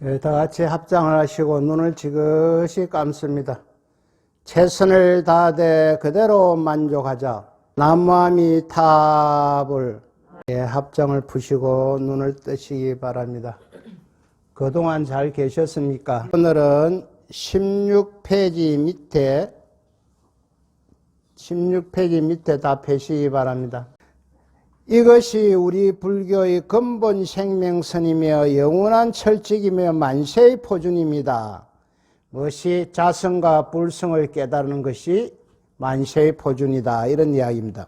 다 같이 합장을 하시고 눈을 지그시 감습니다. 최선을 다하되 그대로 만족하자. 남무함이 탑을 합장을 푸시고 눈을 뜨시기 바랍니다. 그동안 잘 계셨습니까? 오늘은 16페이지 밑에 다 펴시기 바랍니다. 이것이 우리 불교의 근본 생명선이며 영원한 철칙이며 만세의 표준입니다. 무엇이 자성과 불성을 깨달는 것이 만세의 표준이다, 이런 이야기입니다.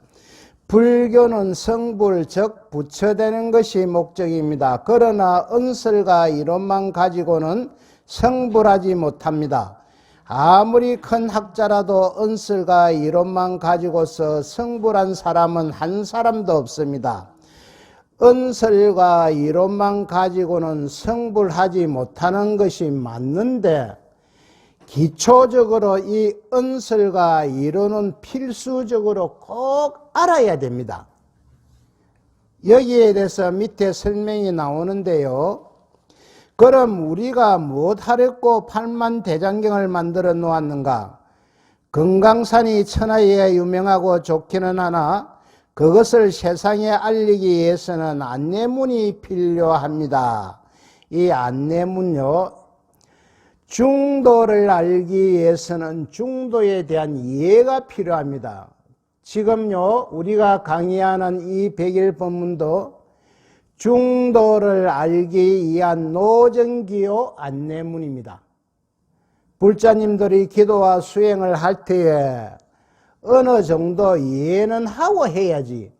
불교는 성불 즉 부처되는 것이 목적입니다. 그러나 은설과 이론만 가지고는 성불하지 못합니다. 아무리 큰 학자라도 은설과 이론만 가지고서 성불한 사람은 한 사람도 없습니다. 은설과 이론만 가지고는 성불하지 못하는 것이 맞는데, 기초적으로 이 은설과 이론은 필수적으로 꼭 알아야 됩니다. 여기에 대해서 밑에 설명이 나오는데요. 그럼 우리가 무엇하랬고 팔만대장경을 만들어 놓았는가? 금강산이 천하에 유명하고 좋기는 하나 그것을 세상에 알리기 위해서는 안내문이 필요합니다. 이 안내문요, 중도를 알기 위해서는 중도에 대한 이해가 필요합니다. 지금요, 우리가 강의하는 이 백일법문도 중도를 알기 위한 노정기요 안내문입니다. 불자님들이 기도와 수행을 할 때에 어느 정도 이해는 하고 해야지,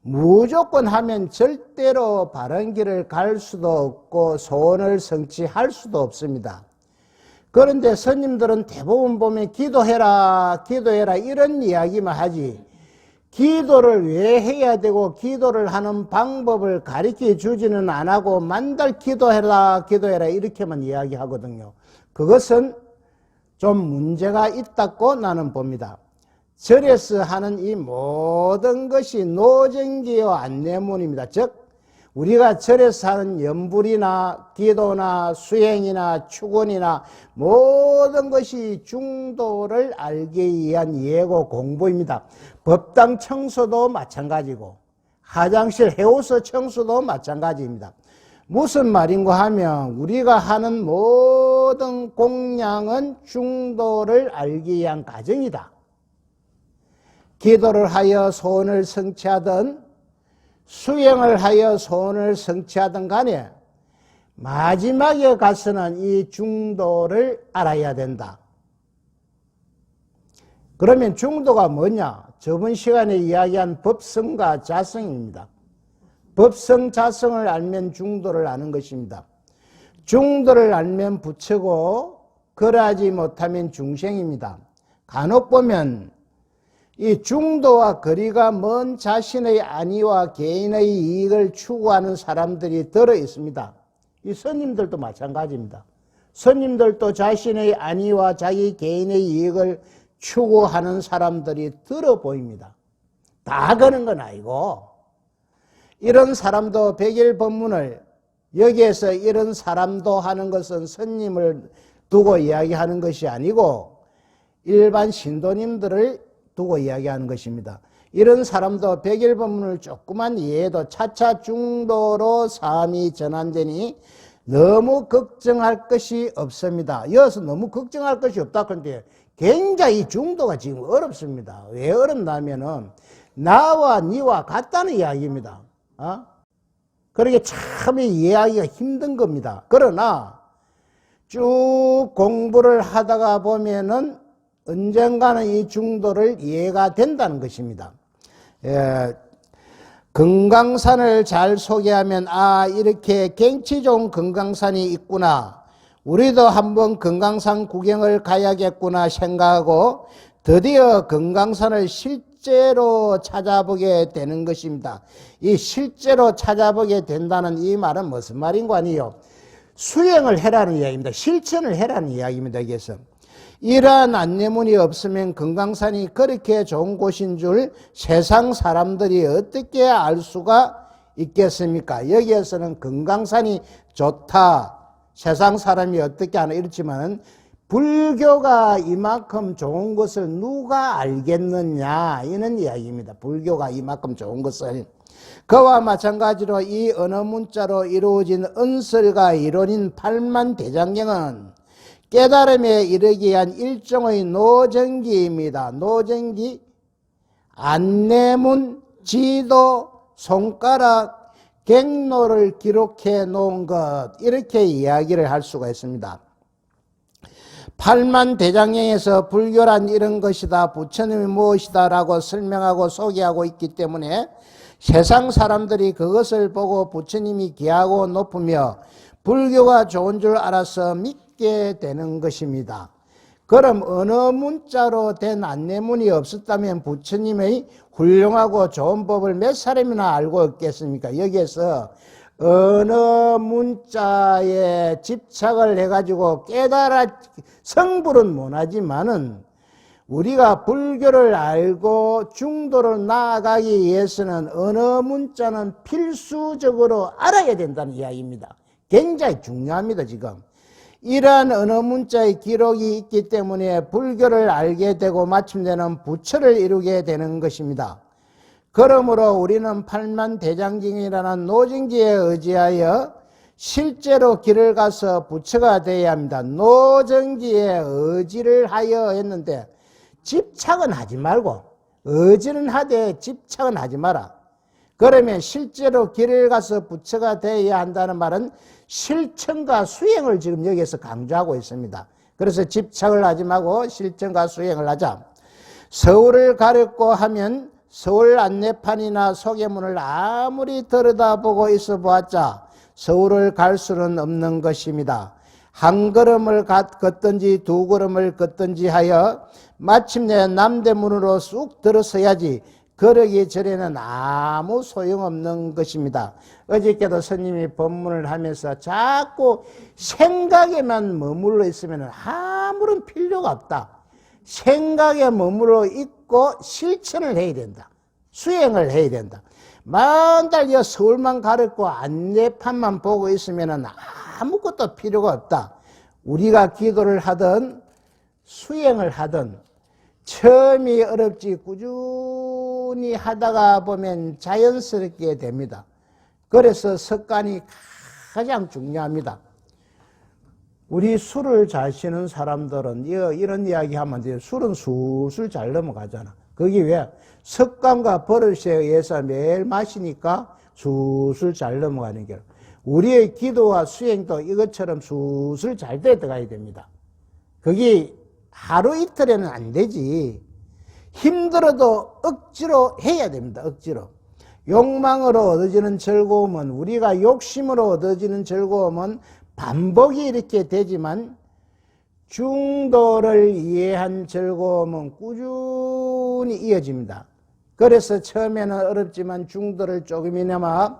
무조건 하면 절대로 바른 길을 갈 수도 없고 소원을 성취할 수도 없습니다. 그런데 스님들은 대부분 보면 기도해라 이런 이야기만 하지, 기도를 왜 해야 되고 기도를 하는 방법을 가르쳐 주지는 안 하고 만달 기도해라 이렇게만 이야기하거든요. 그것은 좀 문제가 있다고 나는 봅니다. 절에서 하는 이 모든 것이 노정기요 안내문입니다. 즉 우리가 절에서 하는 염불이나 기도나 수행이나 축원이나 모든 것이 중도를 알기 위한 예고 공부입니다. 법당 청소도 마찬가지고 화장실 해오서 청소도 마찬가지입니다. 무슨 말인가 하면 우리가 하는 모든 공양은 중도를 알기 위한 과정이다. 기도를 하여 소원을 성취하든 수행을 하여 소원을 성취하든 간에 마지막에 가서는 이 중도를 알아야 된다. 그러면 중도가 뭐냐? 저번 시간에 이야기한 법성과 자성입니다. 법성, 자성을 알면 중도를 아는 것입니다. 중도를 알면 부처고 그러하지 못하면 중생입니다. 간혹 보면 이 중도와 거리가 먼 자신의 안위와 개인의 이익을 추구하는 사람들이 들어 있습니다. 이 스님들도 마찬가지입니다. 스님들도 자신의 안위와 자기 개인의 이익을 추구하는 사람들이 들어 보입니다. 다 그런 건 아니고, 이런 사람도 백일법문을 여기에서 이런 사람도 하는 것은 스님을 두고 이야기하는 것이 아니고 일반 신도님들을 두고 이야기하는 것입니다. 이런 사람도 백일법문을 조그만 이해해도 차차 중도로 삶이 전환되니 너무 걱정할 것이 없습니다. 여기서 너무 걱정할 것이 없다. 그런데 굉장히 중도가 지금 어렵습니다. 왜 어렵냐면은 나와 니와 같다는 이야기입니다. 그러게 참 이해하기가 힘든 겁니다. 그러나 쭉 공부를 하다가 보면은 언젠가는 이 중도를 이해가 된다는 것입니다. 금강산을 잘 소개하면 이렇게 경치 좋은 금강산이 있구나, 우리도 한번 금강산 구경을 가야겠구나 생각하고 드디어 금강산을 실제로 찾아보게 되는 것입니다. 이 실제로 찾아보게 된다는 이 말은 무슨 말인가 아니요, 수행을 해라는 이야기입니다. 실천을 해라는 이야기입니다. 여기서 이러한 안내문이 없으면 금강산이 그렇게 좋은 곳인 줄 세상 사람들이 어떻게 알 수가 있겠습니까? 여기에서는 금강산이 좋다, 세상 사람이 어떻게 하나 이렇지만은 불교가 이만큼 좋은 것을 누가 알겠느냐 이런 이야기입니다. 불교가 이만큼 좋은 것을. 그와 마찬가지로 이 언어문자로 이루어진 언설과 이론인 팔만대장경은 깨달음에 이르기 위한 일종의 노정기입니다. 노정기, 안내문, 지도, 손가락, 객로를 기록해 놓은 것, 이렇게 이야기를 할 수가 있습니다. 팔만대장경에서 불교란 이런 것이다, 부처님이 무엇이다 라고 설명하고 소개하고 있기 때문에 세상 사람들이 그것을 보고 부처님이 귀하고 높으며 불교가 좋은 줄 알아서 믿게 되는 것입니다. 그럼 언어 문자로 된 안내문이 없었다면 부처님의 훌륭하고 좋은 법을 몇 사람이나 알고 있겠습니까? 여기에서 언어 문자에 집착을 해가지고 깨달아 성불은 못하지만은 우리가 불교를 알고 중도를 나아가기 위해서는 언어 문자는 필수적으로 알아야 된다는 이야기입니다. 굉장히 중요합니다. 지금 이러한 언어 문자의 기록이 있기 때문에 불교를 알게 되고 마침내는 부처를 이루게 되는 것입니다. 그러므로 우리는 팔만대장경이라는 노정기에 의지하여 실제로 길을 가서 부처가 되어야 합니다. 노정기에 의지를 하여 했는데 집착은 하지 말고 의지는 하되 집착은 하지 마라. 그러면 실제로 길을 가서 부처가 되어야 한다는 말은 실천과 수행을 지금 여기에서 강조하고 있습니다. 그래서 집착을 하지 말고 실천과 수행을 하자. 서울을 가렸고 하면 서울 안내판이나 소개문을 아무리 들여다보고 있어 보았자 서울을 갈 수는 없는 것입니다. 한 걸음을 걷든지 두 걸음을 걷든지 하여 마침내 남대문으로 쑥 들어서야지 그러기 전에는 아무 소용없는 것입니다. 어저께도 스님이 법문을 하면서 자꾸 생각에만 머물러 있으면 아무런 필요가 없다. 생각에 머물러 있고 실천을 해야 된다. 수행을 해야 된다. 만달 서울만 가렸고 안내판만 보고 있으면 아무것도 필요가 없다. 우리가 기도를 하든 수행을 하든 처음이 어렵지 꾸준히 하다가 보면 자연스럽게 됩니다. 그래서 습관이 가장 중요합니다. 우리 술을 잘 쉬는 사람들은 이런 이야기 하면 돼요. 술은 술술 잘 넘어가잖아. 그게 왜? 습관과 버릇에 의해서 매일 마시니까 술술 잘 넘어가는 게. 우리의 기도와 수행도 이것처럼 술술 잘 되어가야 됩니다. 그게 하루 이틀에는 안 되지. 힘들어도 억지로 해야 됩니다. 억지로. 욕망으로 얻어지는 즐거움은, 우리가 욕심으로 얻어지는 즐거움은 반복이 이렇게 되지만 중도를 이해한 즐거움은 꾸준히 이어집니다. 그래서 처음에는 어렵지만 중도를 조금이나마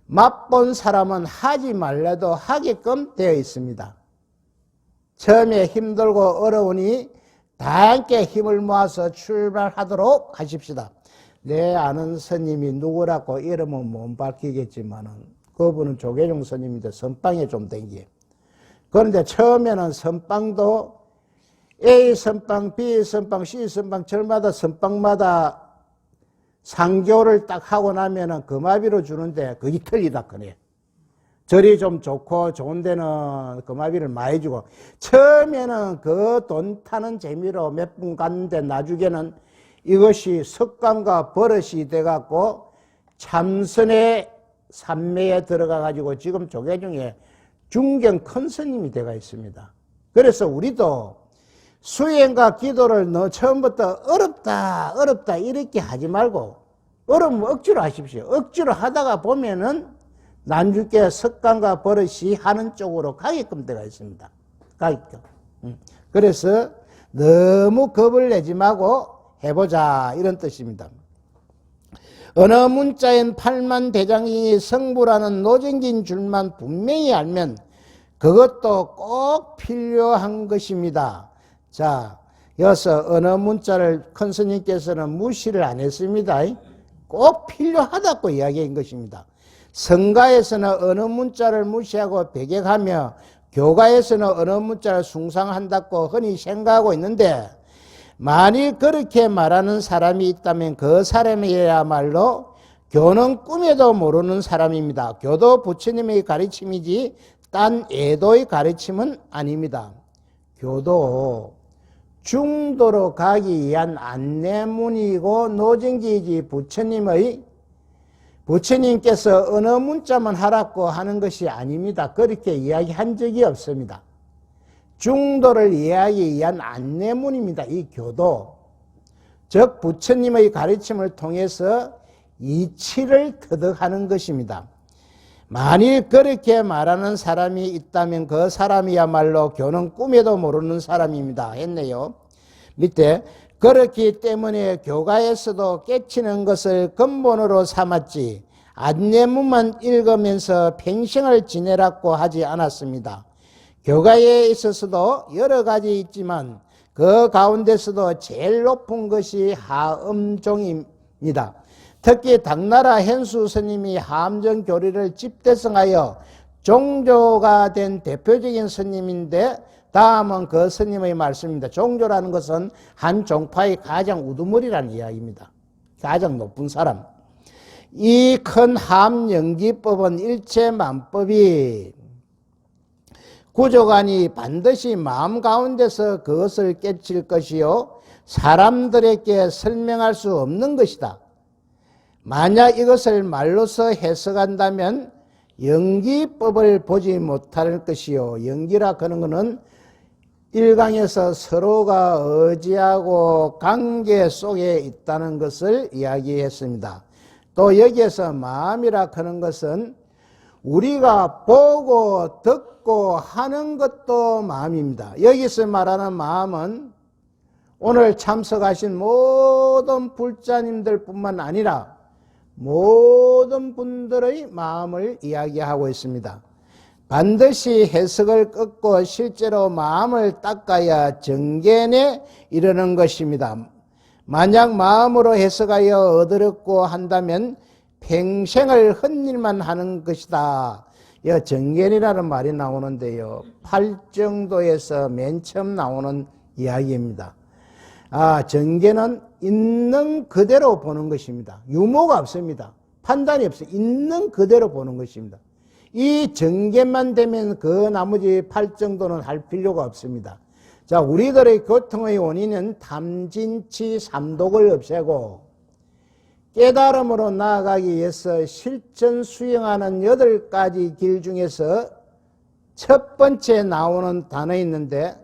맛본 사람은 하지 말라도 하게끔 되어 있습니다. 처음에 힘들고 어려우니 다 함께 힘을 모아서 출발하도록 하십시다. 내 아는 스님이 누구라고 이름은 못 밝히겠지만은 그분은 조계종 스님인데 선방에 좀 댕겨. 그런데 처음에는 선방도 A 선방, B 선방, C 선방, 절마다 선방마다 상교를 딱 하고 나면은 금화비로 주는데 그게 틀리다 그래. 절이 좀 좋고 좋은 데는 금화비를 많이 주고 처음에는 그 돈 타는 재미로 몇 분 갔는데 나중에는 이것이 습관과 버릇이 돼갖고 참선의 산매에 들어가가지고 지금 조계종에 중견 큰 스님이 되어 있습니다. 그래서 우리도 수행과 기도를 너 처음부터 어렵다 이렇게 하지 말고 어려우면 억지로 하십시오. 억지로 하다가 보면은 나중에 습관과 버릇이 하는 쪽으로 가게끔 되어 있습니다. 가게끔. 그래서 너무 겁을 내지 말고 해보자 이런 뜻입니다. 언어 문자엔 팔만대장경이 성부라는 노정기인 줄만 분명히 알면 그것도 꼭 필요한 것입니다. 자, 여기서 언어 문자를 큰 스님께서는 무시를 안 했습니다. 꼭 필요하다고 이야기한 것입니다. 성가에서는 어느 문자를 무시하고 배격하며 교가에서는 어느 문자를 숭상한다고 흔히 생각하고 있는데, 만일 그렇게 말하는 사람이 있다면 그 사람이야말로 교는 꿈에도 모르는 사람입니다. 교도 부처님의 가르침이지 딴 애도의 가르침은 아닙니다. 교도 중도로 가기 위한 안내문이고 노정기이지 부처님께서 어느 문자만 하라고 하는 것이 아닙니다. 그렇게 이야기한 적이 없습니다. 중도를 이해하기 위한 안내문입니다. 이 교도. 즉 부처님의 가르침을 통해서 이치를 터득하는 것입니다. 만일 그렇게 말하는 사람이 있다면 그 사람이야말로 교는 꿈에도 모르는 사람입니다 했네요. 밑에 그렇기 때문에 교가에서도 깨치는 것을 근본으로 삼았지 안내문만 읽으면서 평생을 지내라고 하지 않았습니다. 교가에 있어서도 여러 가지 있지만 그 가운데서도 제일 높은 것이 하엄종입니다. 특히 당나라 현수 스님이 하엄종 교리를 집대성하여 종조가 된 대표적인 스님인데, 다음은 그 스님의 말씀입니다. 종조라는 것은 한 종파의 가장 우두머리라는 이야기입니다. 가장 높은 사람. 이 큰 하엄연기법은 일체만법이 구조관이 반드시 마음 가운데서 그것을 깨칠 것이요 사람들에게 설명할 수 없는 것이다. 만약 이것을 말로서 해석한다면 연기법을 보지 못할 것이요, 연기라 그런 것은 일강에서 서로가 의지하고 관계 속에 있다는 것을 이야기했습니다. 또 여기에서 마음이라 하는 것은 우리가 보고 듣고 하는 것도 마음입니다. 여기서 말하는 마음은 오늘 참석하신 모든 불자님들 뿐만 아니라 모든 분들의 마음을 이야기하고 있습니다. 반드시 해석을 끊고 실제로 마음을 닦아야 정견에 이르는 것입니다. 만약 마음으로 해석하여 얻으려고 한다면 평생을 헛일만 하는 것이다. 정견이라는 말이 나오는데요, 팔정도에서 맨 처음 나오는 이야기입니다. 정견은 있는 그대로 보는 것입니다. 유머가 없습니다. 판단이 없어요. 있는 그대로 보는 것입니다. 이 정견만 되면 그 나머지 팔정도는 할 필요가 없습니다. 자, 우리들의 고통의 원인은 탐진치 삼독을 없애고 깨달음으로 나아가기 위해서 실천 수행하는 8가지 길 중에서 첫 번째 나오는 단어 있는데,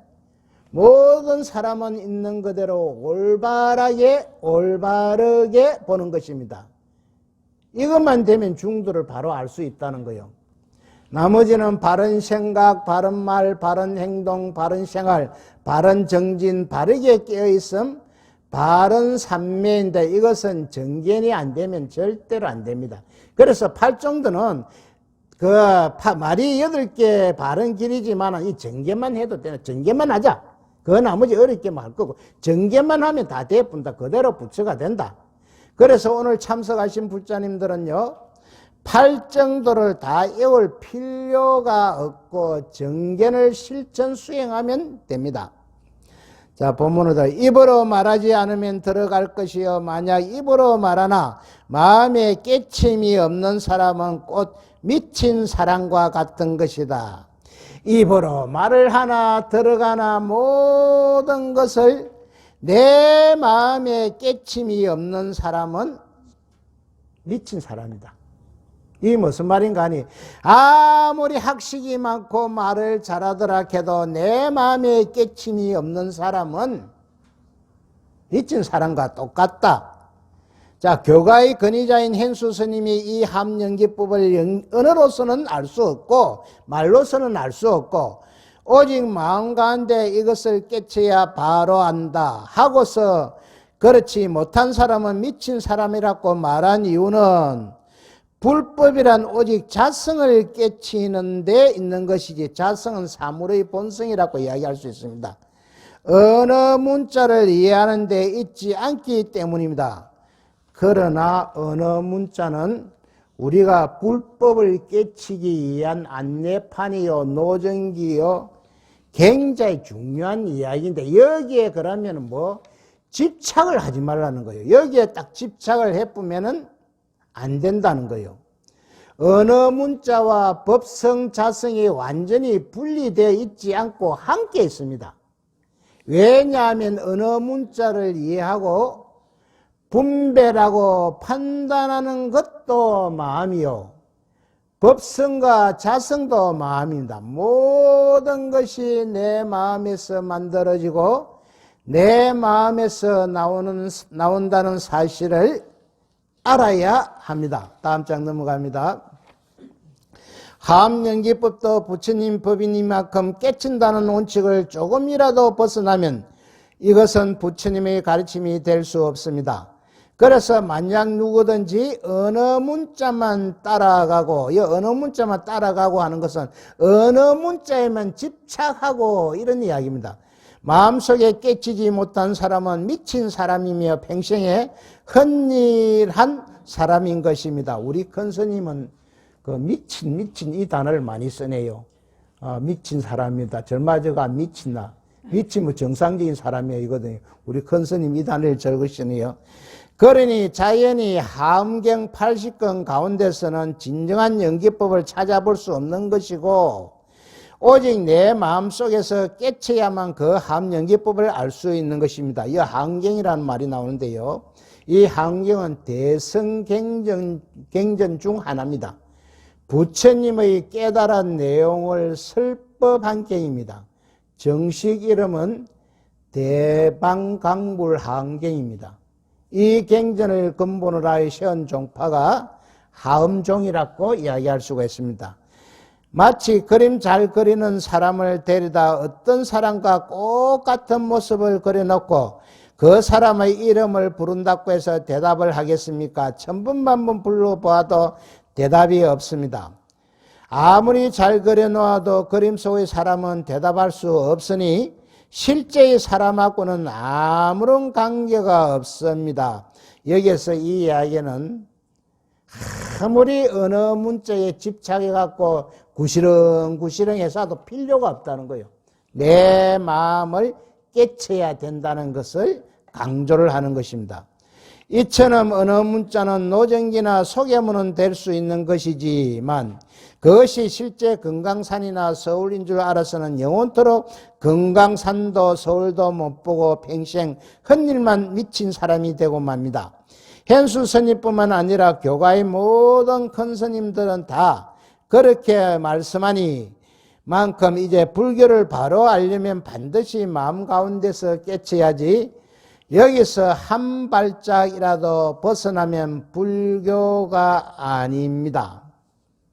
모든 사람은 있는 그대로 올바르게 보는 것입니다. 이것만 되면 중도를 바로 알 수 있다는 거예요. 나머지는 바른 생각, 바른 말, 바른 행동, 바른 생활, 바른 정진, 바르게 깨어있음, 바른 삼매인데 이것은 정견이 안 되면 절대로 안 됩니다. 그래서 팔정도는 말이 8개 바른 길이지만 이 정견만 해도 되나? 정견만 하자. 그 나머지 어렵게 말 거고, 정견만 하면 다 대푼다. 그대로 부처가 된다. 그래서 오늘 참석하신 불자님들은요, 팔정도를 다 외울 필요가 없고 정견을 실천 수행하면 됩니다. 자, 본문으로 입으로 말하지 않으면 들어갈 것이요 만약 입으로 말하나 마음에 깨침이 없는 사람은 곧 미친 사람과 같은 것이다. 입으로 말을 하나 들어가나 모든 것을 내 마음에 깨침이 없는 사람은 미친 사람이다. 이 무슨 말인가 하니, 아무리 학식이 많고 말을 잘하더라 해도 내 마음에 깨침이 없는 사람은 미친 사람과 똑같다. 자, 교가의 근위자인 현수 스님이 이 함연기법을 언어로서는 알 수 없고 말로서는 알 수 없고 오직 마음 가운데 이것을 깨쳐야 바로 안다 하고서 그렇지 못한 사람은 미친 사람이라고 말한 이유는 불법이란 오직 자성을 깨치는 데 있는 것이지 자성은 사물의 본성이라고 이야기할 수 있습니다. 어느 문자를 이해하는 데 있지 않기 때문입니다. 그러나 어느 문자는 우리가 불법을 깨치기 위한 안내판이요, 노정기요, 굉장히 중요한 이야기인데, 여기에 그러면 뭐, 집착을 하지 말라는 거예요. 여기에 딱 집착을 해보면은 안 된다는 거예요. 언어 문자와 법성, 자성이 완전히 분리되어 있지 않고 함께 있습니다. 왜냐하면 언어 문자를 이해하고 분별하고 판단하는 것도 마음이요, 법성과 자성도 마음입니다. 모든 것이 내 마음에서 만들어지고 내 마음에서 나온다는 사실을 알아야 합니다. 다음 장 넘어갑니다. 화엄연기법도 부처님 법이니만큼 깨친다는 원칙을 조금이라도 벗어나면 이것은 부처님의 가르침이 될 수 없습니다. 그래서 만약 누구든지 언어 문자만 따라가고, 이 언어 문자만 따라가고 하는 것은 언어 문자에만 집착하고 이런 이야기입니다. 마음속에 깨치지 못한 사람은 미친 사람이며 평생에 헛일한 사람인 것입니다. 우리 큰 스님은 그 미친 이 단어를 많이 쓰네요. 미친 사람이다. 절마저가 미친나. 미친 뭐 정상적인 사람이에요 이거든요. 우리 큰 스님 이 단어를 적으시네요. 그러니 자연히 하엄경 80권 가운데서는 진정한 연기법을 찾아볼 수 없는 것이고, 오직 내 마음속에서 깨쳐야만 그 하엄연기법을 알 수 있는 것입니다. 이 하엄경이라는 말이 나오는데요, 이 하엄경은 대성경전 중 하나입니다. 부처님의 깨달은 내용을 설법한 경입니다. 정식 이름은 대방강불하엄경입니다. 이 경전을 근본으로 하여 세운 종파가 하엄종이라고 이야기할 수가 있습니다. 마치 그림 잘 그리는 사람을 데려다 어떤 사람과 똑같은 모습을 그려놓고 그 사람의 이름을 부른다고 해서 대답을 하겠습니까? 천분만분 불러보아도 대답이 없습니다. 아무리 잘 그려놓아도 그림 속의 사람은 대답할 수 없으니 실제의 사람하고는 아무런 관계가 없습니다. 여기서 이 이야기는 아무리 언어 문자에 집착해갖고 구시렁구시렁 해서도 필요가 없다는 거예요. 내 마음을 깨쳐야 된다는 것을 강조를 하는 것입니다. 이처럼 언어 문자는 노정기나 소개문은 될 수 있는 것이지만 그것이 실제 금강산이나 서울인 줄 알아서는 영원토록 금강산도 서울도 못 보고 평생 헛일만 미친 사람이 되고 맙니다. 현수 스님뿐만 아니라 교가의 모든 큰 스님들은 다 그렇게 말씀하니 만큼 이제 불교를 바로 알려면 반드시 마음 가운데서 깨쳐야지 여기서 한 발짝이라도 벗어나면 불교가 아닙니다.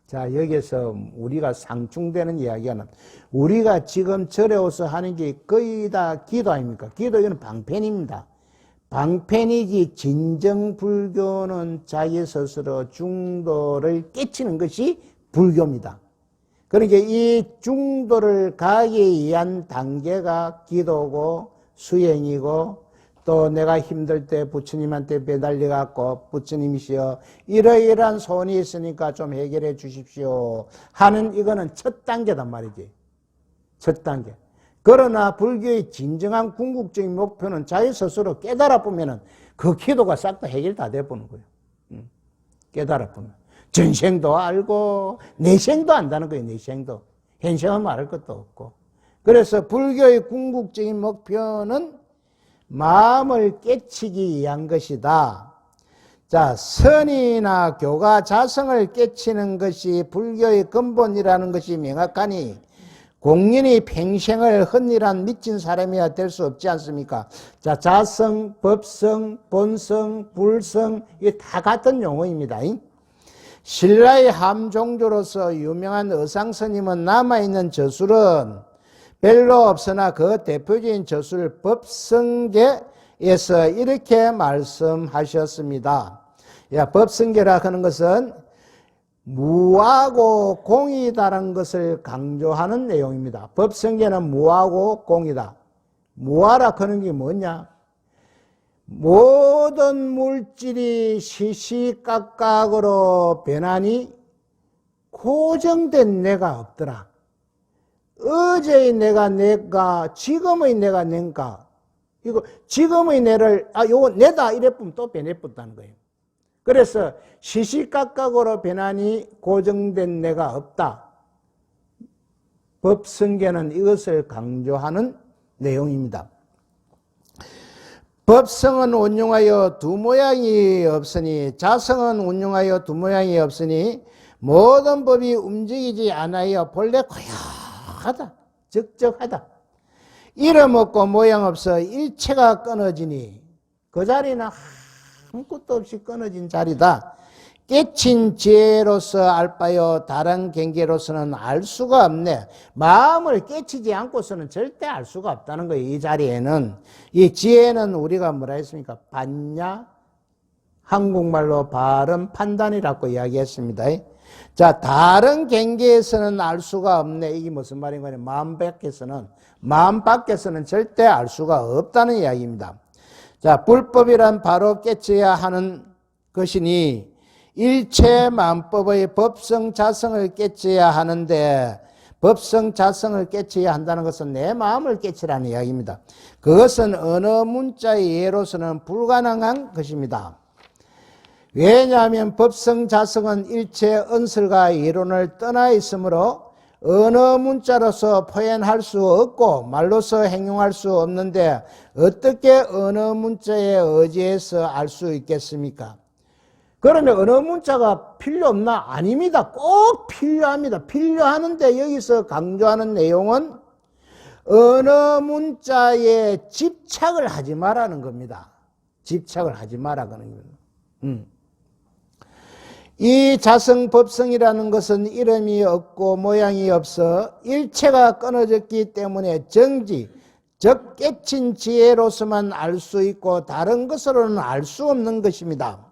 자, 여기서 우리가 상충되는 이야기가 납니다. 우리가 지금 절에 와서 하는 게 거의 다 기도 아닙니까? 기도 이거는 방편입니다. 방편이지 진정 불교는 자기 스스로 중도를 깨치는 것이 불교입니다. 그러니까 이 중도를 가기 위한 단계가 기도고 수행이고, 또 내가 힘들 때 부처님한테 매달려 갖고 부처님이시여 이러이러한 소원이 있으니까 좀 해결해 주십시오 하는, 이거는 첫 단계단 말이지. 첫 단계. 그러나 불교의 진정한 궁극적인 목표는 자기 스스로 깨달아 보면은 그 기도가 싹 다 해결 다 돼 보는 거예요. 깨달아 보면 전생도 알고 내생도 안다는 거예요. 내생도. 현생은 말할 것도 없고. 그래서 불교의 궁극적인 목표는 마음을 깨치기 위한 것이다. 자, 선이나 교가 자성을 깨치는 것이 불교의 근본이라는 것이 명확하니 공연히 평생을 헛일한 미친 사람이야 될 수 없지 않습니까? 자, 자성, 법성, 본성, 불성, 이게 다 같은 용어입니다. 신라의 함종조로서 유명한 의상스님은 남아있는 저술은 별로 없으나 그 대표적인 저술 법성계에서 이렇게 말씀하셨습니다. 법성계라 하는 것은 무하고 공이다라는 것을 강조하는 내용입니다. 법성계는 무하고 공이다. 무하라 하는 게 뭐냐? 모든 물질이 시시각각으로 변하니 고정된 내가 없더라. 어제의 내가 지금의 내가 nen가. 이거 지금의 내를 요거 내다 이래 보면 또 변해버렸다는 거예요. 그래서 시시각각으로 변하니 고정된 내가 없다. 법성계는 이것을 강조하는 내용입니다. 법성은 운용하여 두 모양이 없으니 자성은 운용하여 두 모양이 없으니 모든 법이 움직이지 않아요. 본래 고요하다. 적적하다. 이름 없고 모양 없어 일체가 끊어지니 그 자리는 아무것도 없이 끊어진 자리다. 깨친 지혜로서 알 바요 다른 경계로서는 알 수가 없네. 마음을 깨치지 않고서는 절대 알 수가 없다는 거예요. 이 자리에는. 이 지혜는 우리가 뭐라 했습니까? 반야, 한국말로 바른 판단이라고 이야기했습니다. 자, 다른 경계에서는 알 수가 없네. 이게 무슨 말인 거냐? 마음 밖에서는 절대 알 수가 없다는 이야기입니다. 자, 불법이란 바로 깨쳐야 하는 것이니 일체 만법의 법성 자성을 깨쳐야 하는데 법성 자성을 깨쳐야 한다는 것은 내 마음을 깨치라는 이야기입니다. 그것은 어느 문자의 예로서는 불가능한 것입니다. 왜냐하면 법성 자성은 일체 언설과 이론을 떠나 있으므로 어느 문자로서 표현할 수 없고 말로서 행용할 수 없는데 어떻게 어느 문자에 의지해서 알 수 있겠습니까? 그러면 어느 문자가 필요 없나? 아닙니다. 꼭 필요합니다. 필요하는데 여기서 강조하는 내용은 어느 문자에 집착을 하지 말라는 겁니다. 집착을 하지 말라는 겁니다. 이 자성법성이라는 것은 이름이 없고 모양이 없어 일체가 끊어졌기 때문에 정지, 즉 깨친 지혜로서만 알 수 있고 다른 것으로는 알 수 없는 것입니다.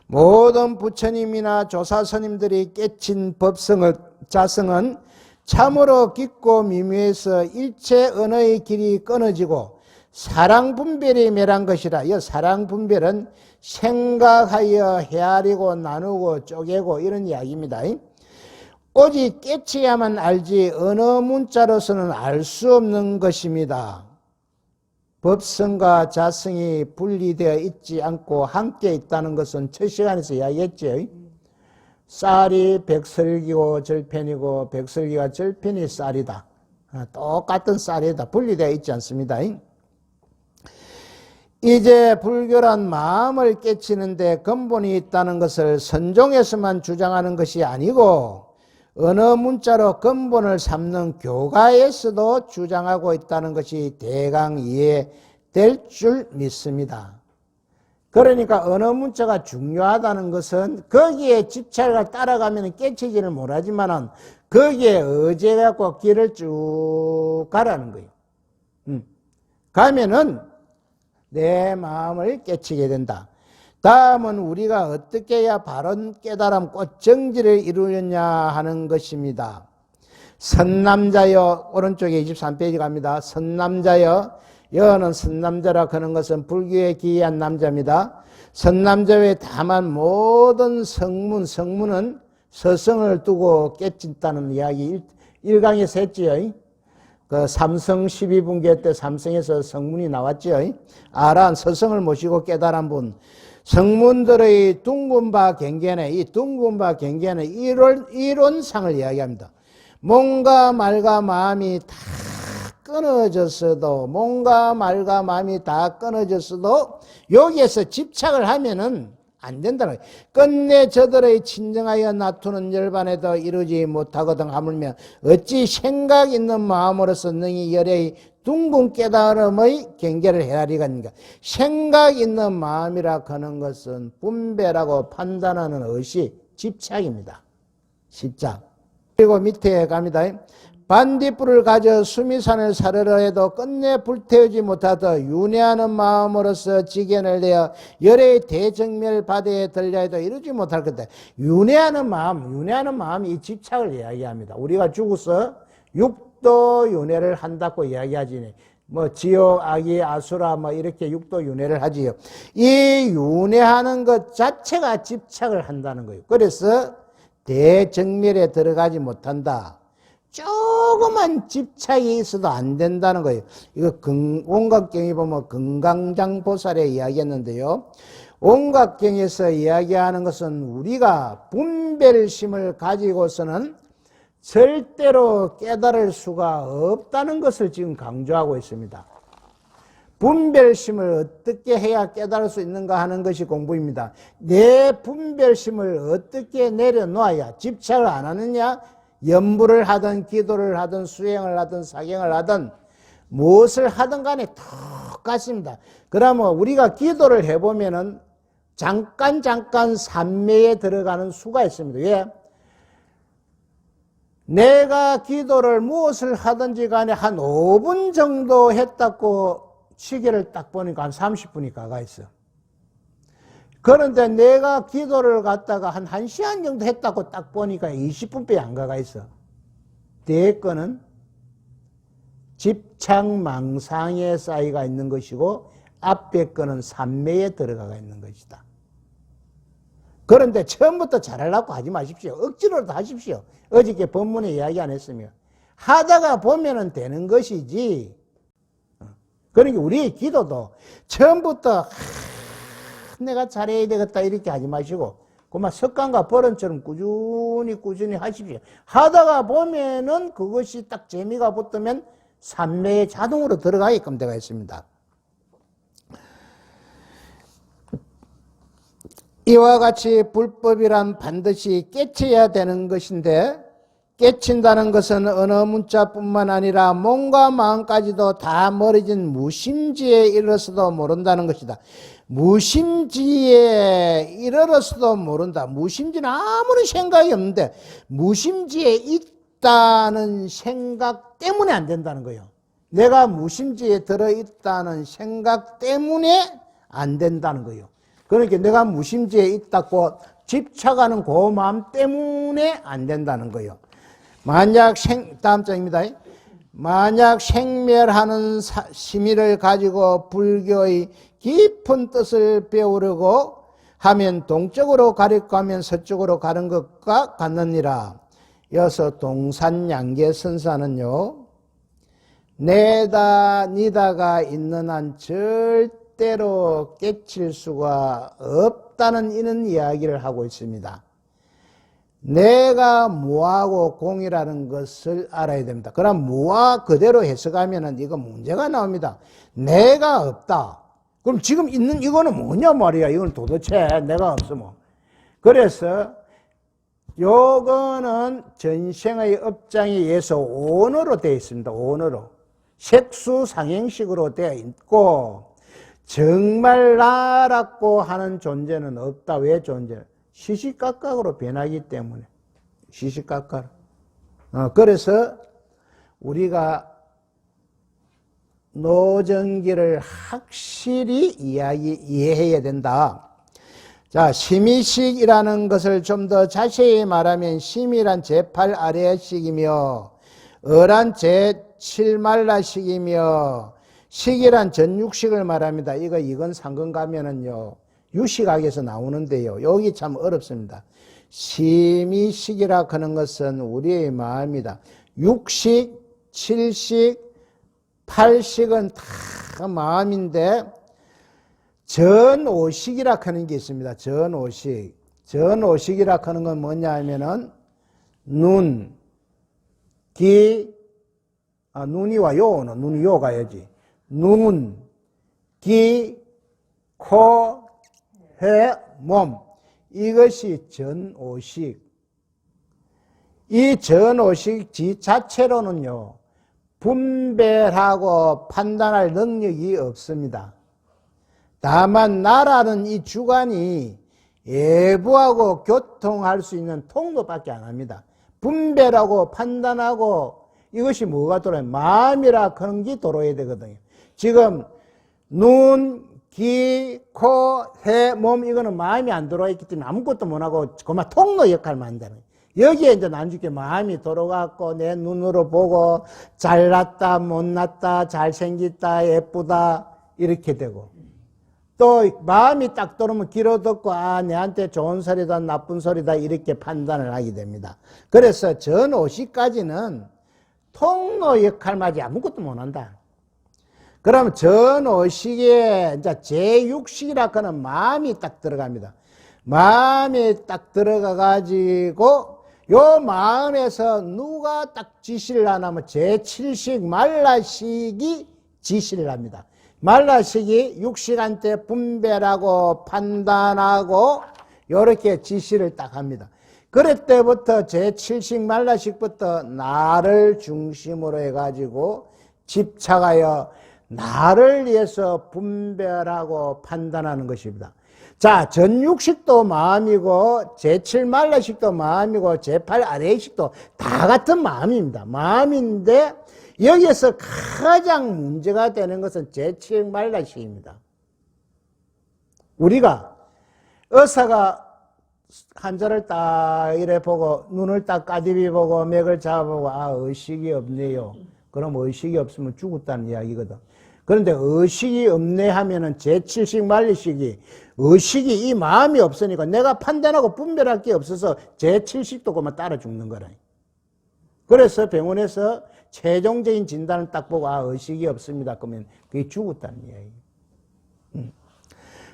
모든 부처님이나 조사스님들이 깨친 법성을 자성은 참으로 깊고 미묘해서 일체 언어의 길이 끊어지고 사랑분별이 멸한 것이라. 이 사랑분별은 생각하여 헤아리고 나누고 쪼개고 이런 이야기입니다. 오직 깨치야만 알지 어느 문자로서는 알 수 없는 것입니다. 법성과 자성이 분리되어 있지 않고 함께 있다는 것은 첫 시간에서 이야기했죠. 쌀이 백설기고 절편이고 백설기와 절편이 쌀이다. 똑같은 쌀이다. 분리되어 있지 않습니다. 이제 불교란 마음을 깨치는데 근본이 있다는 것을 선종에서만 주장하는 것이 아니고 어느 문자로 근본을 삼는 교가에서도 주장하고 있다는 것이 대강 이해될 줄 믿습니다. 그러니까 어느 문자가 중요하다는 것은 거기에 집착을 따라가면 깨치지를 못하지만 거기에 의지해갖고 길을 쭉 가라는 거예요. 가면은 내 마음을 깨치게 된다. 다음은 우리가 어떻게 해야 바른 깨달음 곧 정지를 이루느냐 하는 것입니다. 선남자여, 오른쪽에 23페이지 갑니다. 선남자여, 여는 선남자라 하는 것은 불교에 기이한 남자입니다. 선남자 외에 다만 모든 성문은 서성을 두고 깨친다는 이야기 1강에서 했지요. 그 삼성 12분계 때 삼성에서 성문이 나왔죠. 아란 서성을 모시고 깨달은 분. 성문들의 둥근 바 경계는 이 둥근 바 경계는 이론상을 이야기합니다. 몸과 말과 마음이 다 끊어졌어도 여기에서 집착을 하면은 안 된다는 거예요. 끝내 저들의 친정하여 놔두는 열반에도 이루지 못하거든 하물며 어찌 생각 있는 마음으로서 능히 열의 둥근 깨달음의 경계를 헤아리겠는가. 생각 있는 마음이라 하는 것은 분별하고 판단하는 의식, 집착입니다. 집착. 그리고 밑에 갑니다. 반딧불을 가져 수미산을 사르려 해도 끝내 불태우지 못하더 윤회하는 마음으로서 지견을 내어 열의 대정멸 바다에 들려 해도 이루지 못할 것이다. 윤회하는 마음이 이 집착을 이야기합니다. 우리가 죽어서 육도 윤회를 한다고 이야기하지. 뭐 지옥, 악이, 아수라 뭐 이렇게 육도 윤회를 하지요. 이 윤회하는 것 자체가 집착을 한다는 거예요. 그래서 대정멸에 들어가지 못한다. 조그만 집착이 있어도 안 된다는 거예요. 이거 온각경에 보면 금강장보살의 이야기했는데요. 온각경에서 이야기하는 것은 우리가 분별심을 가지고서는 절대로 깨달을 수가 없다는 것을 지금 강조하고 있습니다. 분별심을 어떻게 해야 깨달을 수 있는가 하는 것이 공부입니다. 내 분별심을 어떻게 내려놓아야 집착을 안 하느냐? 염불을 하든 기도를 하든 수행을 하든 사경을 하든 무엇을 하든 간에 똑같습니다. 그러면 우리가 기도를 해보면은 잠깐 산매에 들어가는 수가 있습니다. 왜? 내가 기도를 무엇을 하든지 간에 한 5분 정도 했다고 시계를 딱 보니까 한 30분이 가가 있어. 그런데 내가 기도를 갖다가 한 1시간 정도 했다고 딱 보니까 20분밖에 안 가가 있어. 뒤에 거는 집착망상에 쌓이가 있는 것이고 앞에 거는 산매에 들어가가 있는 것이다. 그런데 처음부터 잘하려고 하지 마십시오. 억지로도 하십시오. 어저께 본문에 이야기 안 했으며 하다가 보면은 되는 것이지. 그러니까 우리 기도도 처음부터 내가 잘해야 되겠다 이렇게 하지 마시고 그만 습관과 버릇처럼 꾸준히 하십시오. 하다가 보면은 그것이 딱 재미가 붙으면 산매에 자동으로 들어가게끔 되어 있습니다. 이와 같이 불법이란 반드시 깨쳐야 되는 것인데 깨친다는 것은 어느 문자뿐만 아니라 몸과 마음까지도 다 멀어진 무심지에 이르러서도 모른다는 것이다. 무심지에 이르러서도 모른다. 무심지는 아무런 생각이 없는데 무심지에 있다는 생각 때문에 안 된다는 거예요. 내가 무심지에 들어있다는 생각 때문에 안 된다는 거예요. 그러니까 내가 무심지에 있다고 집착하는 그 마음 때문에 안 된다는 거예요. 만약 다음 장입니다. 만약 생멸하는 심의를 가지고 불교의 깊은 뜻을 배우려고 하면 동쪽으로 가리고 하면 서쪽으로 가는 것과 같느니라. 이어서 동산양계선사는요, 내다 니다가 있는 한 절대로 깨칠 수가 없다는 이런 이야기를 하고 있습니다. 내가 무하고 공이라는 것을 알아야 됩니다. 그럼 무하 그대로 해석하면 이거 문제가 나옵니다. 내가 없다. 그럼 지금 있는 이거는 뭐냐 말이야. 이건 도대체 내가 없으면. 그래서 요거는 전생의 업장에 의해서 온어로 되어 있습니다. 온어로. 색수상행식으로 되어 있고 정말 나라고 하는 존재는 없다. 왜 존재는? 시시각각으로 변하기 때문에. 시시각각. 그래서 우리가 노정기를 확실히 이해해야 된다. 자, 심의식이라는 것을 좀 더 자세히 말하면 심이란 제8 아래식이며 어란 제7말라식이며 식이란 전육식을 말합니다. 이건 상근 가면은요. 유식학에서 나오는데요. 여기 참 어렵습니다. 심의식이라 하는 것은 우리의 마음이다. 6식, 7식, 8식은 다 마음인데 전오식이라 하는 게 있습니다. 전오식. 전오식이라 하는 건 뭐냐 하면은 눈, 귀, 눈이와 요는 눈이 요 가야지. 눈, 귀, 코, 해, 몸. 이것이 전오식. 이 전오식 자체로는요, 분별하고 판단할 능력이 없습니다. 다만 나라는 이 주관이 예부하고 교통할 수 있는 통로밖에 안 합니다. 분별하고 판단하고 이것이 뭐가 돌아요? 마음이라 하는 게 돌아야 되거든요. 지금 눈, 귀, 코, 해, 몸 이거는 마음이 안 들어와 있기 때문에 아무것도 못하고 그만 통로 역할만 한다는 거예요. 여기에 이제 나중에 마음이 들어갔고 내 눈으로 보고 잘났다 못났다 잘생겼다 예쁘다 이렇게 되고 또 마음이 딱 들어오면 귀로 듣고 아 내한테 좋은 소리다 나쁜 소리다 이렇게 판단을 하게 됩니다. 그래서 전오식까지는 통로 역할마저 아무것도 못한다. 그럼 전오식에 이제 제6식이라 하는 마음이 딱 들어갑니다. 마음이 딱 들어가 가지고 요 마음에서 누가 딱 지시를 하냐면 제7식 말라식이 지시를 합니다. 말라식이 6시간대 분별하고 판단하고 요렇게 지시를 딱 합니다. 그럴 때부터 제7식 말라식부터 나를 중심으로 해가지고 집착하여 나를 위해서 분별하고 판단하는 것입니다. 자, 전육식도 마음이고 제7 말라식도 마음이고 제8 아래식도 다 같은 마음입니다. 마음인데 여기에서 가장 문제가 되는 것은 제7 말라식입니다. 우리가 의사가 환자를 딱 이래 보고 눈을 딱 까디비 보고 맥을 잡아보고 아 의식이 없네요. 그럼 의식이 없으면 죽었다는 이야기거든. 그런데 의식이 없네 하면은 제7식 말리식이 의식이 이 마음이 없으니까 내가 판단하고 분별할 게 없어서 제7식도 그만 따라 죽는 거라. 그래서 병원에서 최종적인 진단을 딱 보고 아 의식이 없습니다. 그러면 그게 죽었다는 이야기.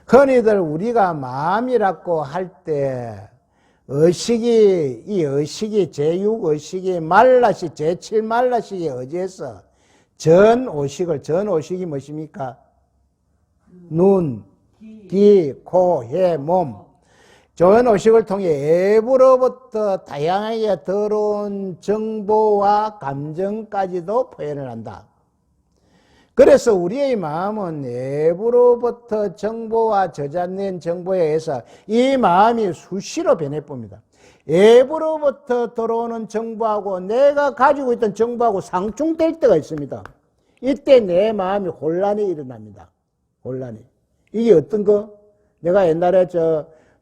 흔히들 우리가 마음이라고 할 때 의식이 이 의식이 제6 의식이 말라식 제7 말라식에 의지해서 전오식이 무엇입니까? 눈, 귀, 코, 해, 몸. 전오식을 통해 외부로부터 다양하게 들어온 정보와 감정까지도 표현을 한다. 그래서 우리의 마음은 외부로부터 정보와 저장된 정보에 의해서 이 마음이 수시로 변해봅니다. 외부로부터 들어오는 정보하고 내가 가지고 있던 정보하고 상충될 때가 있습니다. 이때 내 마음이 혼란이 일어납니다. 혼란이. 이게 어떤 거? 내가 옛날에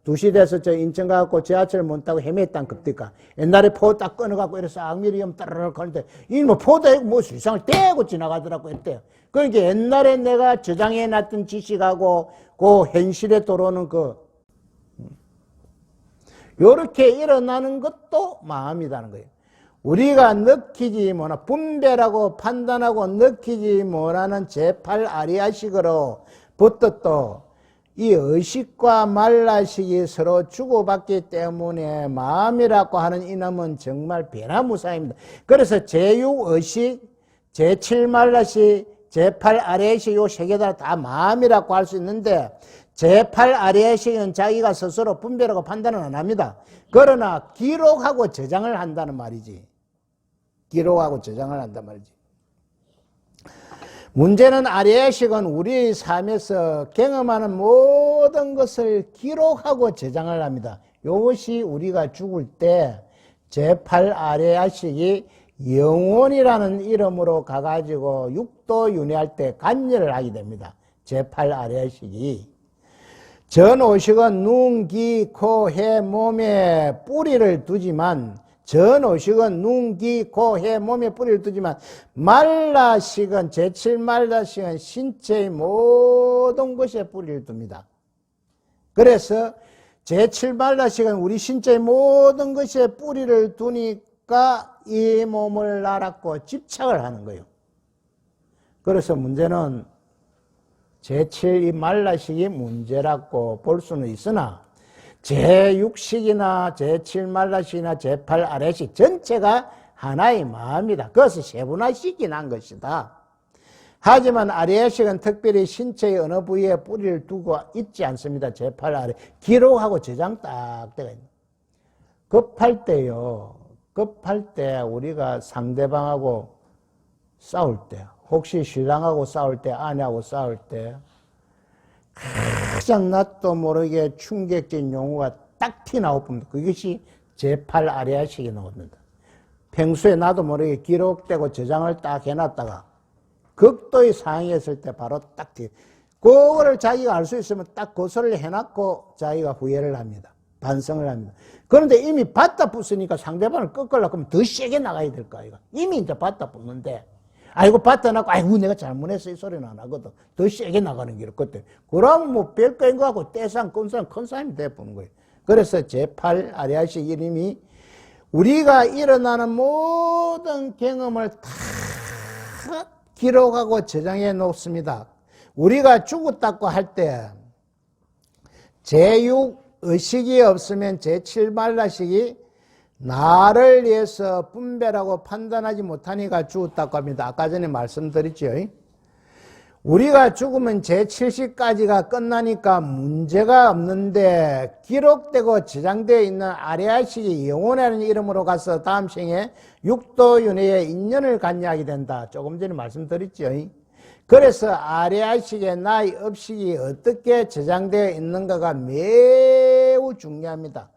2시 돼서 인천 가갖고 지하철 못 타고 헤맸단 겁니까? 옛날에 포 딱 끊어갖고 이래서 악미리엄 따르륵 하는데 이 뭐 포도 아니고 뭐 세상을 떼고 지나가더라고 했대요. 그러니까 옛날에 내가 저장해놨던 지식하고 그 현실에 들어오는 요렇게 일어나는 것도 마음이라는 거예요. 우리가 느끼지 못하는 분별하고 판단하고 느끼지 못하는 제8 아리아식으로 부터 또 이 의식과 말라식이 서로 주고받기 때문에 마음이라고 하는 이놈은 정말 변화무쌍입니다. 그래서 제6 의식, 제7 말라식, 제8 아래식 요 세 개 다 마음이라고 할 수 있는데 제8 아래식은 자기가 스스로 분별하고 판단은 안 합니다. 그러나 기록하고 저장을 한다는 말이지. 기록하고 저장을 한단 말이지. 문제는 아래식은 우리의 삶에서 경험하는 모든 것을 기록하고 저장을 합니다. 이것이 우리가 죽을 때 제8 아래식이 영혼이라는 이름으로 가가지고 육도 윤회할 때 관여를 하게 됩니다. 제8 아래식이. 전오식은 눈, 귀, 코, 해, 몸에 뿌리를 두지만 전오식은 눈, 귀, 코, 해, 몸에 뿌리를 두지만 말라식은 제7 말라식은 신체의 모든 것에 뿌리를 둡니다. 그래서 제7 말라식은 우리 신체의 모든 것에 뿌리를 두니까 이 몸을 알았고 집착을 하는 거예요. 그래서 문제는 제7 말라식이 문제라고 볼 수는 있으나 제6식이나 제7 말라식이나 제8 아래식 전체가 하나의 마음이다. 그것을 세분화시킨 한 것이다. 하지만 아래식은 특별히 신체의 어느 부위에 뿌리를 두고 있지 않습니다. 제8 아래. 기록하고 저장 딱 되어 있는. 급할 때요. 급할 때 우리가 상대방하고 싸울 때, 혹시 신랑하고 싸울 때, 아내하고 싸울 때 가장 나도 모르게 충격적인 용어가 딱 튀어나옵니다. 그것이 제8 아래식이 나옵니다. 평소에 나도 모르게 기록되고 저장을 딱 해놨다가 극도의 상황이 있을 때 바로 딱 그거를 자기가 알 수 있으면 딱 고소를 해놨고 자기가 후회를 합니다. 반성을 합니다. 그런데 이미 받다 붙으니까 상대방을 꺾으려고 하면 더 세게 나가야 될 거 아이가. 이미 이제 받다 붙는데, 아이고, 받다 나고, 아이고, 내가 잘못했어. 이 소리는 안 하거든. 더 세게 나가는 길을 그때. 그러면 뭐 별거인 거 하고 떼상, 큰 사람이 돼보는 거예요. 그래서 제8 아리아식 이름이 우리가 일어나는 모든 경험을 다 기록하고 저장해 놓습니다. 우리가 죽었다고 할 때, 제6의식이 없으면 제7말라식이 나를 위해서 분별하고 판단하지 못하니까 죽었다고 합니다. 아까 전에 말씀드렸죠. 우리가 죽으면 제7식까지가 끝나니까 문제가 없는데 기록되고 저장되어 있는 아리아식이 영혼이라는 이름으로 가서 다음 생에 육도윤회에 인연을 갖게 된다. 조금 전에 말씀드렸죠. 그래서 아리아식의 나의 업식이 어떻게 저장되어 있는가가 매우 중요합니다.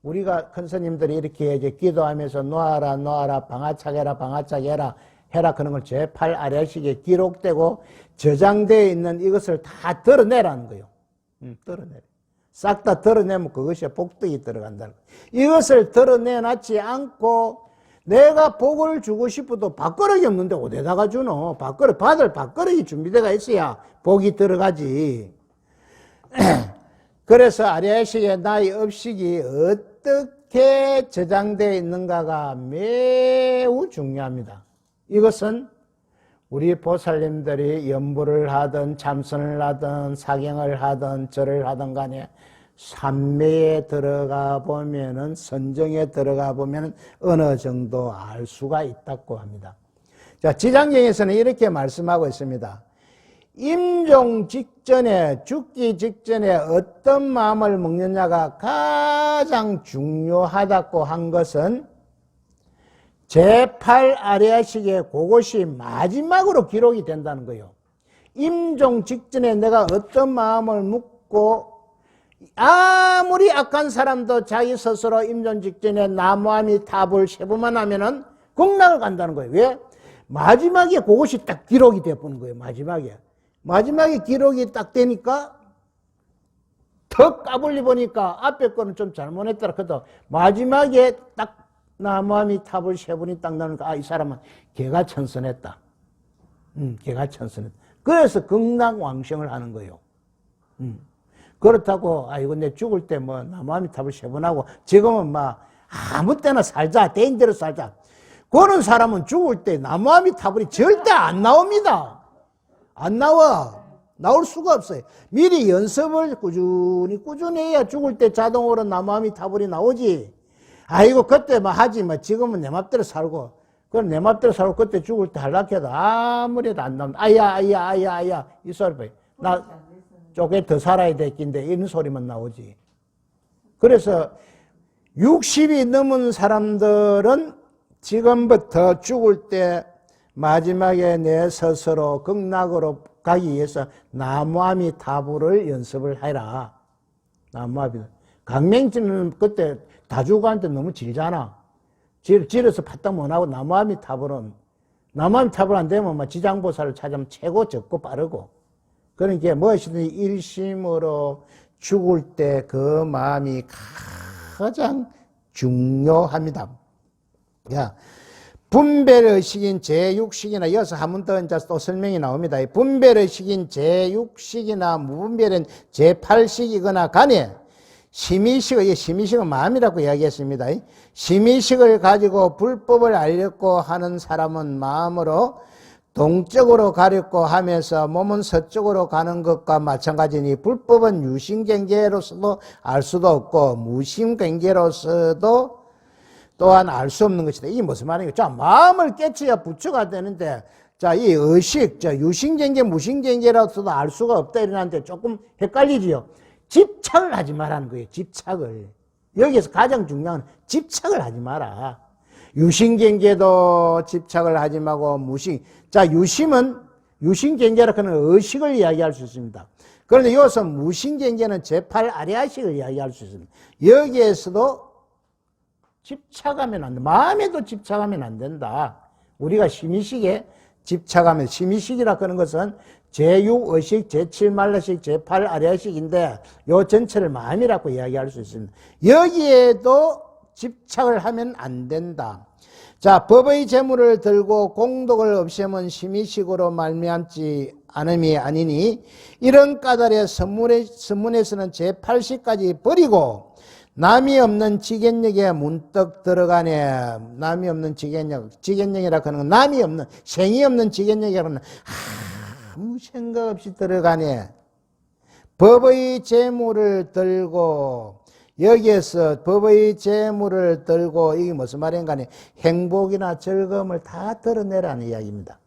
우리가 큰 스님들이 이렇게 이제 기도하면서 놓아라, 놓아라, 방아차게라, 방아차게라 해라 그런 걸 제8 아리아식에 기록되고 저장되어 있는 이것을 다 드러내라는 거예요. 드러내라. 싹 다 드러내면 그것이 복덕이 들어간다는 거예요. 이것을 드러내놨지 않고 내가 복을 주고 싶어도 밥그릇이 없는데 어디다가 주노? 받을 밥그릇이 준비되어 있어야 복이 들어가지. 그래서 아리아식의 나의 업식이 어떻게 저장되어 있는가가 매우 중요합니다. 이것은 우리 보살님들이 연부를 하든 참선을 하든 사경을 하든 절을 하든 간에 삼매에 들어가 보면은 선정에 들어가 보면은 어느 정도 알 수가 있다고 합니다. 자, 지장경에서는 이렇게 말씀하고 있습니다. 임종 직전에, 죽기 직전에 어떤 마음을 먹느냐가 가장 중요하다고 한 것은 제8 아리아식의 그것이 마지막으로 기록이 된다는 거예요. 임종 직전에 내가 어떤 마음을 먹고 아무리 악한 사람도 자기 스스로 임종 직전에 나무아미 탑을 세보만 하면은 극락을 간다는 거예요. 왜? 마지막에 그것이 딱 기록이 되어보는 거예요. 마지막에 기록이 딱 되니까 턱 까불리 보니까 앞에 거는 좀 잘못했더라. 그래도 마지막에 딱 나무아미 탑을 세 분이 딱 나오니까 아, 이 사람은 개가 천선했다. 개가 천선했다. 그래서 극락왕생을 하는 거예요. 그렇다고 아이고 내 죽을 때 뭐 나무아미 탑을 세 번 하고 지금은 막 아무 때나 살자. 대인대로 살자. 그런 사람은 죽을 때 나무아미 탑을이 절대 안 나옵니다. 안 나와. 나올 수가 없어요. 미리 연습을 꾸준히 해야 죽을 때 자동으로 나무아미 탑을이 나오지. 아이고 그때 막 하지 뭐 지금은 내 맘대로 살고 그럼 내 맘대로 살고 그때 죽을 때 하락해도 아무래도 안 나온다. 아야 이 소리 봐요. 나 쪼개 더 살아야 됐긴데 이런 소리만 나오지. 그래서 60이 넘은 사람들은 지금부터 죽을 때 마지막에 내 스스로 극락으로 가기 위해서 나무아미 타부를 연습을 해라. 나무아미. 강맹진은 그때 다주가한테 너무 질잖아. 질어서 파딱 못하고 나무아미 탑을은 나무아미 탑을 안 되면 막 지장보살을 찾으면 최고 적고 빠르고 그러니까 무엇이든지 일심으로 죽을 때 그 마음이 가장 중요합니다. 야, 분별의식인 제6식이나 이어서 한 번 더 이제 또 설명이 나옵니다. 분별의식인 제6식이나 무분별은 제8식이거나 간에 심의식은 마음이라고 이야기했습니다. 심의식을 가지고 불법을 알려고 하는 사람은 마음으로 동쪽으로 가려고 하면서 몸은 서쪽으로 가는 것과 마찬가지니 불법은 유심경계로서도 알 수도 없고 무심경계로서도 또한 알 수 없는 것이다. 이게 무슨 말이에요? 자, 마음을 깨쳐야 부처가 되는데 자, 이 의식, 유심경계, 무심경계로서도 알 수가 없다 이러는데 조금 헷갈리지요. 집착을 하지 말라는 거예요. 집착을. 여기에서 가장 중요한 건 집착을 하지 마라. 유심경계도 집착을 하지 말고 자, 유심경계라 하는 의식을 이야기할 수 있습니다. 그런데 여기서 무심경계는 제8 아리아식을 이야기할 수 있습니다. 여기에서도 집착하면 안 돼. 마음에도 집착하면 안 된다. 우리가 심의식에 집착하면, 심의식이라 하는 것은 제6의식, 제7말라식, 제8아리아식인데 요 전체를 마음이라고 이야기할 수 있습니다. 여기에도 집착을 하면 안 된다. 자, 법의 재물을 들고 공덕을 없애면 심의식으로 말미암지 않음이 아니니 이런 까닭에 선문에서는 제8식까지 버리고 남이 없는 지겐역에 문득 들어가네. 남이 없는 지겐역이라 하는 건 남이 없는, 생이 없는 지겐역이라 하는 아무 생각 없이 들어가네. 법의 재물을 들고, 여기에서 법의 재물을 들고, 이게 무슨 말인가 하니 행복이나 즐거움을 다 드러내라는 이야기입니다.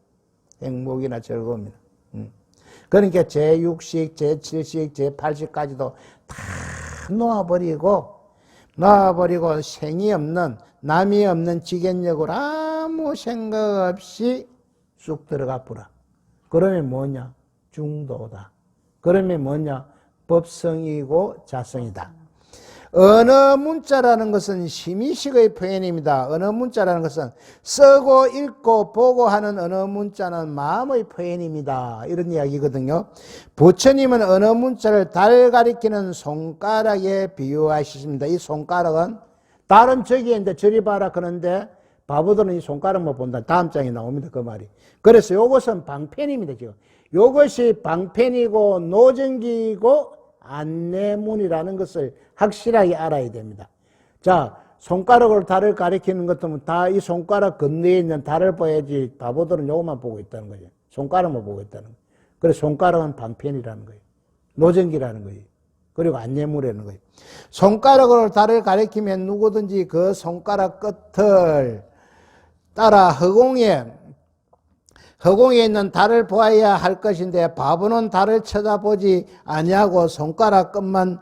행복이나 즐거움이나. 그러니까 제6식, 제7식, 제8식까지도 다 놓아버리고 생이 없는, 남이 없는 지겐역으로 아무 생각 없이 쑥 들어가 보라. 그러면 뭐냐? 중도다. 그러면 뭐냐? 법성이고 자성이다. 언어 문자라는 것은 심의식의 표현입니다. 언어 문자라는 것은 쓰고 읽고 보고 하는 언어 문자는 마음의 표현입니다. 이런 이야기거든요. 부처님은 언어 문자를 달 가리키는 손가락에 비유하셨습니다. 이 손가락은 다른 저기에 이제 저리 봐라 그러는데 바보들은 이 손가락만 본다. 다음 장에 나옵니다. 그 말이. 그래서 이것은 방편입니다. 지금 이것이 방편이고 노정기이고 안내문이라는 것을 확실하게 알아야 됩니다. 자, 손가락으로 달을 가리키는 것도 다 이 손가락 건너에 있는 달을 봐야지. 바보들은 요것만 보고 있다는 거죠. 손가락만 보고 있다는 거예요. 그래서 손가락은 방편이라는 거예요. 노정기라는 거예요. 그리고 안내문이라는 거예요. 손가락으로 달을 가리키면 누구든지 그 손가락 끝을 따라 허공에 있는 달을 보아야 할 것인데 바보는 달을 쳐다보지 아니하고 손가락 끝만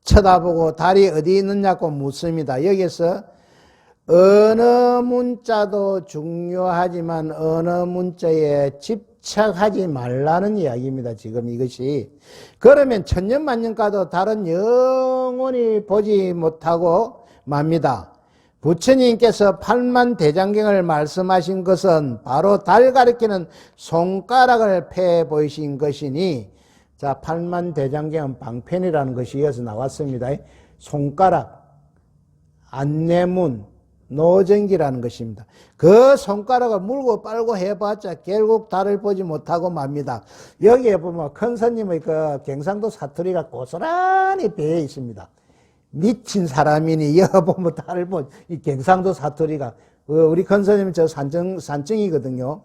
쳐다보고 달이 어디 있느냐고 묻습니다. 여기서 언어 문자도 중요하지만 언어 문자에 집착하지 말라는 이야기입니다. 지금 이것이. 그러면 천년만년 가도 달은 영원히 보지 못하고 맙니다. 부처님께서 팔만대장경을 말씀하신 것은 바로 달 가리키는 손가락을 펴 보이신 것이니, 자, 팔만대장경은 방편이라는 것이 이어서 나왔습니다. 손가락, 안내문, 노정기라는 것입니다. 그 손가락을 물고 빨고 해봤자 결국 달을 보지 못하고 맙니다. 여기에 보면 큰 스님의 그 경상도 사투리가 고스란히 배어 있습니다. 미친 사람이니 여보면 달을 이 경상도 사투리가 우리 큰 스님은 저 산증이거든요.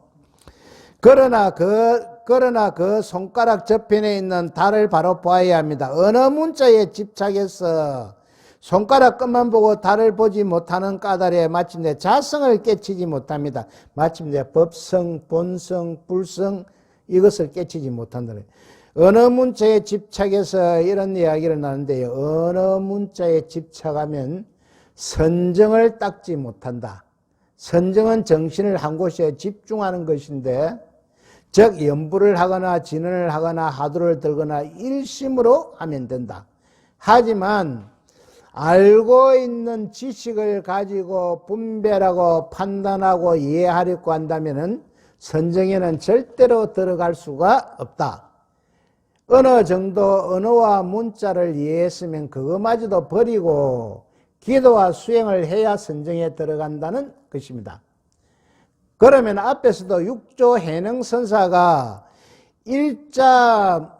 그러나 그 손가락 저편에 있는 달을 바로 보아야 합니다. 언어 문자에 집착해서 손가락 끝만 보고 달을 보지 못하는 까닭에 마침내 자성을 깨치지 못합니다. 마침내 법성, 본성, 불성 이것을 깨치지 못한다는 거예요. 언어 문자에 집착해서 이런 이야기를 나누는데요. 언어 문자에 집착하면 선정을 닦지 못한다. 선정은 정신을 한 곳에 집중하는 것인데, 즉 연부를 하거나 진언을 하거나 하두를 들거나 일심으로 하면 된다. 하지만 알고 있는 지식을 가지고 분별하고 판단하고 이해하려고 한다면 선정에는 절대로 들어갈 수가 없다. 어느 정도 언어와 문자를 이해했으면 그것마저도 버리고 기도와 수행을 해야 선정에 들어간다는 것입니다. 그러면 앞에서도 육조 해능선사가 일자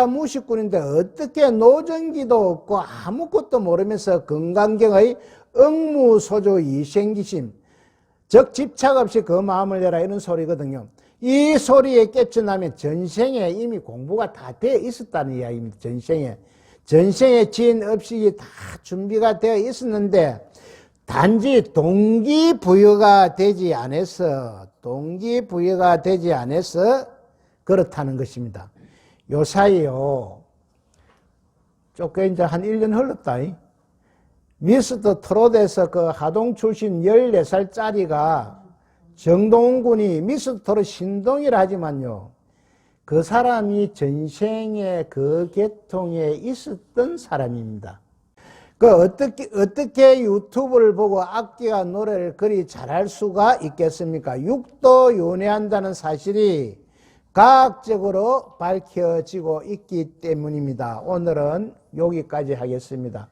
무식꾼인데 어떻게 노정기도 없고 아무것도 모르면서 건강경의 응무소조 이생기심, 즉 집착 없이 그 마음을 내라 이런 소리거든요. 이 소리에 깨쳐나면 전생에 이미 공부가 다 되어 있었다는 이야기입니다. 전생에 지은 업식이 다 준비가 되어 있었는데 단지 동기부여가 되지 않아서 그렇다는 것입니다. 요 사이요 조금 이제 한 1년 흘렀다. 미스터 트롯에서 그 하동 출신 14살짜리가 정동훈 군이 미스터 트롯 신동이라 하지만요, 그 사람이 전생에 그 계통에 있었던 사람입니다. 어떻게 유튜브를 보고 악기와 노래를 그리 잘할 수가 있겠습니까? 육도 윤회한다는 사실이 과학적으로 밝혀지고 있기 때문입니다. 오늘은 여기까지 하겠습니다.